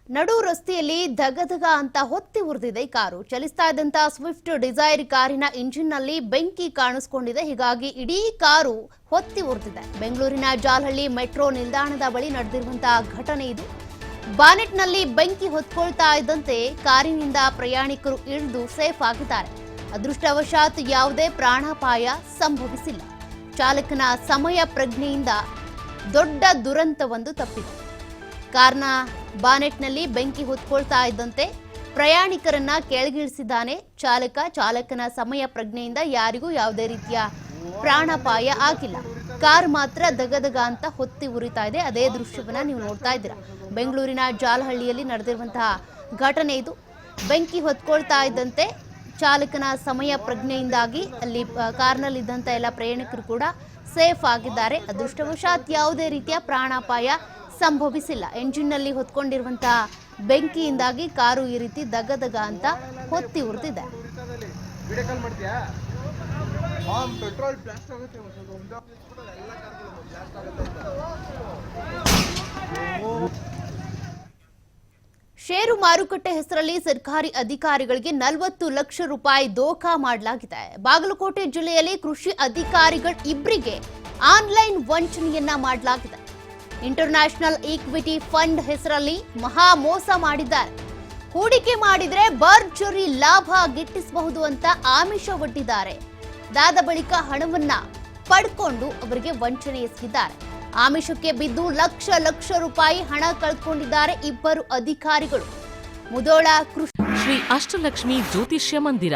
ನಡು ರಸ್ತೆಯಲ್ಲಿ ಧಗಧಗ ಅಂತ ಹೊತ್ತಿ ಉರಿದಿದೆ ಕಾರು. ಚಲಿಸ್ತಾ ಇದ್ದಂತ ಸ್ವಿಫ್ಟ್ ಡಿಸೈರ್ ಕಾರಿನ ಇಂಜಿನ್ನಲ್ಲಿ ಬೆಂಕಿ ಕಾಣಿಸಿಕೊಂಡಿದೆ. ಹೀಗಾಗಿ ಇಡೀ ಕಾರು ಹೊತ್ತಿ ಉರಿದಿದೆ. ಬೆಂಗಳೂರಿನ ಜಾಲಹಳ್ಳಿ ಮೆಟ್ರೋ ನಿಲ್ದಾಣದ ಬಳಿ ನಡೆದಿರುವಂತಹ ಘಟನೆ ಇದು. ಬಾನೆಟ್ನಲ್ಲಿ ಬೆಂಕಿ ಹೊತ್ಕೊಳ್ತಾ ಇದ್ದಂತೆ ಕಾರಿನಿಂದ ಪ್ರಯಾಣಿಕರು ಇಳಿದು ಸೇಫ್ ಆಗಿದ್ದಾರೆ. ಅದೃಷ್ಟವಶಾತ್ ಯಾವುದೇ ಪ್ರಾಣಾಪಾಯ ಸಂಭವಿಸಿಲ್ಲ. ಚಾಲಕನ ಸಮಯ ಪ್ರಜ್ಞೆಯಿಂದ ದೊಡ್ಡ ದುರಂತವೊಂದು ತಪ್ಪಿದೆ. ಕಾರ್ನ ಬಾನೆಟ್ನಲ್ಲಿ ಬೆಂಕಿ ಹೊತ್ಕೊಳ್ತಾ ಇದ್ದಂತೆ ಪ್ರಯಾಣಿಕರನ್ನ ಕೆಳಗಿಳಿಸಿದ್ದಾನೆ ಚಾಲಕ. ಚಾಲಕನ ಸಮಯ ಪ್ರಜ್ಞೆಯಿಂದ ಯಾರಿಗೂ ಯಾವುದೇ ರೀತಿಯ ಪ್ರಾಣಾಪಾಯ ಆಗಿಲ್ಲ. ಕಾರ್ ಮಾತ್ರ ದಗದಗ ಅಂತ ಹೊತ್ತಿ ಉರಿತಾ ಇದೆ. ಅದೇ ದೃಶ್ಯವನ್ನ ನೀವು ನೋಡ್ತಾ ಇದ್ದೀರಾ. ಬೆಂಗಳೂರಿನ ಜಾಲಹಳ್ಳಿಯಲ್ಲಿ ನಡೆದಿರುವಂತಹ ಘಟನೆ ಇದು. ಬೆಂಕಿ ಹೊತ್ಕೊಳ್ತಾ ಇದ್ದಂತೆ ಚಾಲಕನ ಸಮಯ ಪ್ರಜ್ಞೆಯಿಂದಾಗಿ ಅಲ್ಲಿ ಕಾರ್ನಲ್ಲಿದ್ದಂಥ ಎಲ್ಲ ಪ್ರಯಾಣಿಕರು ಕೂಡ ಸೇಫ್ ಆಗಿದ್ದಾರೆ. ಅದೃಷ್ಟವಶಾತ್ ಯಾವುದೇ ರೀತಿಯ ಪ್ರಾಣಾಪಾಯ ಸಂಭವಿಸಿಲ್ಲ. ಎಂಜಿನ್ನಲ್ಲಿ ಹೊತ್ಕೊಂಡಿರುವಂತಹ ಬೆಂಕಿಯಿಂದಾಗಿ ಕಾರು ಈ ರೀತಿ ದಗದಗ ಅಂತ ಹೊತ್ತಿ ಉರಿದಿದೆ. ಷೇರು ಮಾರುಕಟ್ಟೆ ಹೆಸರಲ್ಲಿ ಸರ್ಕಾರಿ ಅಧಿಕಾರಿಗಳಿಗೆ 40 ಲಕ್ಷ ರೂಪಾಯಿ ದೋಖಾ ಮಾಡಲಾಗಿದೆ. ಬಾಗಲಕೋಟೆ ಜಿಲ್ಲೆಯಲ್ಲಿ ಕೃಷಿ ಅಧಿಕಾರಿಗಳಿಬ್ಬರಿಗೆ ಆನ್ಲೈನ್ ವಂಚನೆಯನ್ನ ಮಾಡಲಾಗಿದೆ. ಇಂಟರ್ನ್ಯಾಷನಲ್ ಈಕ್ವಿಟಿ ಫಂಡ್ ಹೆಸರಲ್ಲಿ ಮಹಾ ಮೋಸ ಮಾಡಿದ್ದಾರೆ. ಹೂಡಿಕೆ ಮಾಡಿದ್ರೆ ಭರ್ಜರಿ ಲಾಭ ಗಿಟ್ಟಿಸಬಹುದು ಅಂತ ಆಮಿಷ ಒಡ್ಡಿದ್ದಾರೆ. ಅದಾದ ಬಳಿಕ ಹಣವನ್ನ ಪಡ್ಕೊಂಡು ಅವರಿಗೆ ವಂಚನೆ ಎಸಗಿದ್ದಾರೆ. ಆಮಿಷಕ್ಕೆ ಬಿದ್ದು ಲಕ್ಷ ರೂಪಾಯಿ ಹಣ ಕಳ್ಕೊಂಡಿದ್ದಾರೆ ಇಬ್ಬರು ಅಧಿಕಾರಿಗಳು. ಮುಧೋಳ ಕೃಷಿ ಶ್ರೀ ಅಷ್ಟಲಕ್ಷ್ಮಿ ಜ್ಯೋತಿಷ್ಯ ಮಂದಿರ.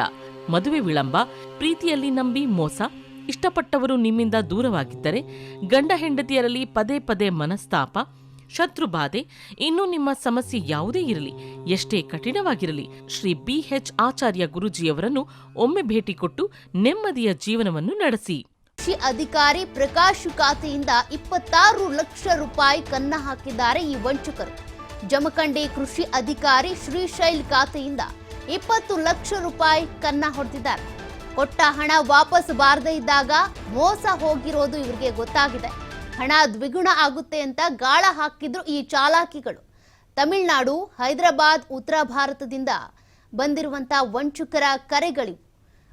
ಮದುವೆ ವಿಳಂಬ, ಪ್ರೀತಿಯಲ್ಲಿ ನಂಬಿ ಮೋಸ, ಇಷ್ಟಪಟ್ಟವರು ನಿಮ್ಮಿಂದ ದೂರವಾಗಿದ್ದರೆ, ಗಂಡ ಹೆಂಡತಿಯರಲ್ಲಿ ಪದೇ ಮನಸ್ತಾಪ, ಶತ್ರುಬಾಧೆ, ಇನ್ನೂ ನಿಮ್ಮ ಸಮಸ್ಯೆ ಯಾವುದೇ ಇರಲಿ, ಎಷ್ಟೇ ಕಠಿಣವಾಗಿರಲಿ, ಶ್ರೀ BH ಆಚಾರ್ಯ ಗುರೂಜಿಯವರನ್ನು ಒಮ್ಮೆ ಭೇಟಿ ಕೊಟ್ಟು ನೆಮ್ಮದಿಯ ಜೀವನವನ್ನು ನಡೆಸಿ. ಕೃಷಿ ಅಧಿಕಾರಿ ಪ್ರಕಾಶ್ ಖಾತೆಯಿಂದ 26 ಲಕ್ಷ ರೂಪಾಯಿ ಕನ್ನ ಹಾಕಿದ್ದಾರೆ ಈ ವಂಚಕರು. ಜಮಖಂಡಿ ಕೃಷಿ ಅಧಿಕಾರಿ ಶ್ರೀಶೈಲ್ ಖಾತೆಯಿಂದ 20 ಲಕ್ಷ ರೂಪಾಯಿ ಕನ್ನ ಹೊಡೆದಿದ್ದಾರೆ. ಕೊಟ್ಟ ಹಣ ವಾಪಸ್ ಬಾರದೇ ಇದ್ದಾಗ ಮೋಸ ಹೋಗಿರೋದು ಇವರಿಗೆ ಗೊತ್ತಾಗಿದೆ. ಹಣ ದ್ವಿಗುಣ ಆಗುತ್ತೆ ಅಂತ ಗಾಳ ಹಾಕಿದ್ರು ಈ ಚಾಲಾಕಿಗಳು. ತಮಿಳುನಾಡು, ಹೈದರಾಬಾದ್, ಉತ್ತರ ಭಾರತದಿಂದ ಬಂದಿರುವಂತಹ ವಂಚಕರ ಕರೆಗಳಿವು.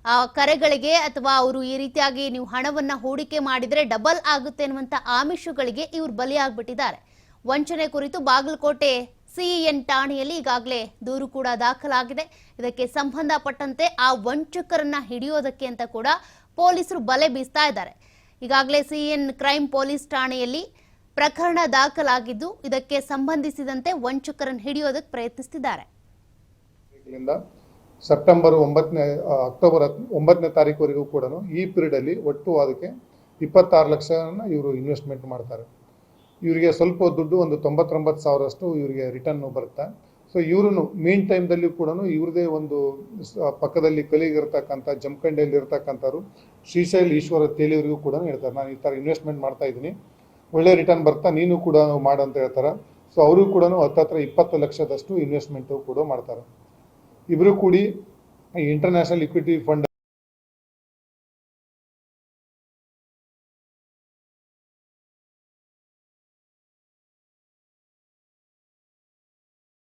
ಆ ಕರೆಗಳಿಗೆ ಅಥವಾ ಅವರು ಈ ರೀತಿಯಾಗಿ ನೀವು ಹಣವನ್ನ ಹೂಡಿಕೆ ಮಾಡಿದ್ರೆ ಡಬಲ್ ಆಗುತ್ತೆ ಅನ್ನುವಂಥ ಆಮಿಷಗಳಿಗೆ ಇವರು ಬಲಿಯಾಗ್ಬಿಟ್ಟಿದ್ದಾರೆ. ವಂಚನೆ ಕುರಿತು ಬಾಗಲಕೋಟೆ CEN ಠಾಣೆಯಲ್ಲಿ ಈಗಾಗಲೇ ದೂರು ಕೂಡ ದಾಖಲಾಗಿದೆ. ಇದಕ್ಕೆ ಸಂಬಂಧಪಟ್ಟಂತೆ ಆ ವಂಚಕರನ್ನ ಹಿಡಿಯೋದಕ್ಕೆ ಅಂತ ಕೂಡ ಪೊಲೀಸರು ಬಲೆ ಬೀಸ್ತಾ ಇದ್ದಾರೆ. ಈಗಾಗಲೇ CEN ಕ್ರೈಮ್ ಪೊಲೀಸ್ ಠಾಣೆಯಲ್ಲಿ ಪ್ರಕರಣ ದಾಖಲಾಗಿದ್ದು ಇದಕ್ಕೆ ಸಂಬಂಧಿಸಿದಂತೆ ವಂಚಕರನ್ನು ಹಿಡಿಯೋದಕ್ಕೆ ಪ್ರಯತ್ನಿಸುತ್ತಿದ್ದಾರೆ. ಸೆಪ್ಟೆಂಬರ್ 9ನೇ ಅಕ್ಟೋಬರ್ 9ನೇ ತಾರೀಕುವರೆಗೂ ಕೂಡ ಈ ಪೀರಿಯಡ್ ಅಲ್ಲಿ ಒಟ್ಟು ಅದಕ್ಕೆ 26 ಲಕ್ಷನ ಇವರು ಇನ್ವೆಸ್ಟ್ಮೆಂಟ್ ಮಾಡ್ತಾರೆ. ಇವರಿಗೆ ಸ್ವಲ್ಪ ದುಡ್ಡು ಒಂದು 99,000 ಇವರಿಗೆ ರಿಟರ್ನ್ ಬರುತ್ತೆ. ಸೊ ಇವರು ಮೇನ್ ಟೈಮ್ದಲ್ಲಿ ಕೂಡ ಇವ್ರದೇ ಒಂದು ಪಕ್ಕದಲ್ಲಿ ಕಲಿಗಿರ್ತಕ್ಕಂಥ ಜಮಖಂಡಿಯಲ್ಲಿ ಇರ್ತಕ್ಕಂಥವ್ರು ಶ್ರೀಶೈಲ್ ಈಶ್ವರ ತೇಲಿಯವರಿಗೂ ಕೂಡ ಹೇಳ್ತಾರೆ, ನಾನು ಈ ಥರ ಇನ್ವೆಸ್ಟ್ಮೆಂಟ್ ಮಾಡ್ತಾ ಇದ್ದೀನಿ, ಒಳ್ಳೆ ರಿಟರ್ನ್ ಬರ್ತಾ ನೀನು ಕೂಡ ಮಾಡಂತ ಹೇಳ್ತಾರೆ. ಸೊ ಅವರು ಕೂಡ ಹತ್ತತ್ರ 20 ಲಕ್ಷದಷ್ಟು ಇನ್ವೆಸ್ಟ್ಮೆಂಟು ಕೂಡ ಮಾಡ್ತಾರೆ. ಇಬ್ಬರು ಕೂಡಿ ಇಂಟರ್ನ್ಯಾಷನಲ್ ಇಕ್ವಿಟಿ ಫಂಡ್